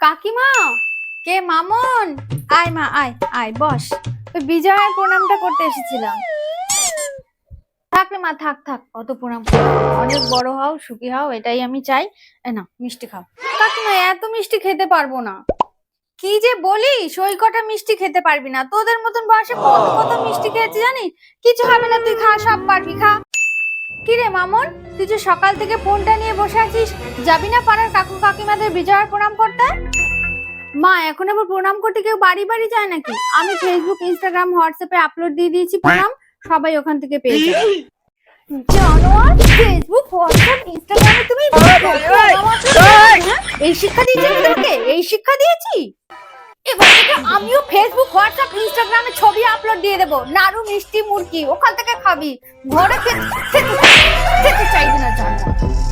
কাকিমা, কে? মামন, আয় মা, আয় আয়, বস। ওই বিজয়ের প্রণামটা করতে এসেছিলাম। থাক রে মা, থাক থাক, অত প্রণাম করো না। অনেক বড় হও, সুখী হও, এটাই আমি চাই। না, মিষ্টি খাও। কাকিমা, এত মিষ্টি খেতে পারবো না। কি যে বলিস, ওই কটা মিষ্টি খেতে পারবি না? তোদের মতন বয়সে কত কত মিষ্টি খেয়েছি জানিস? কিছু হবে না, তুই খা, সব পারবি, খা। কি রে মামন, তুই যে সকাল থেকে ফোনটা নিয়ে বসে আছিস, যাবি না পাড়ার কাকু কাকিমাদের বিজয়ার প্রণাম করতে? মা, এখন আবার প্রণাম করতে কেউ বাড়ি বাড়ি যায় নাকি? আমি ফেসবুক, ইনস্টাগ্রাম, হোয়াটসঅ্যাপে আপলোড দিয়ে দিয়েছি প্রণাম, সবাই ওখান থেকে পেয়ে যাবে। জানোয়ার, ফেসবুক, হোয়াটসঅ্যাপ, ইনস্টাগ্রামে তুমি এই শিক্ষা দিয়েছি আমি তোমাকে? এই শিক্ষা দিয়েছি? এবার থেকে আমিও ফেসবুক, হোয়াটসঅ্যাপ, ইনস্টাগ্রামে ছবি আপলোড দিয়ে দেবো, নাড়ু মিষ্টি মুরগি, ওখান থেকে খাবি। ঘরে খেতে চাইবি না জানোয়ার।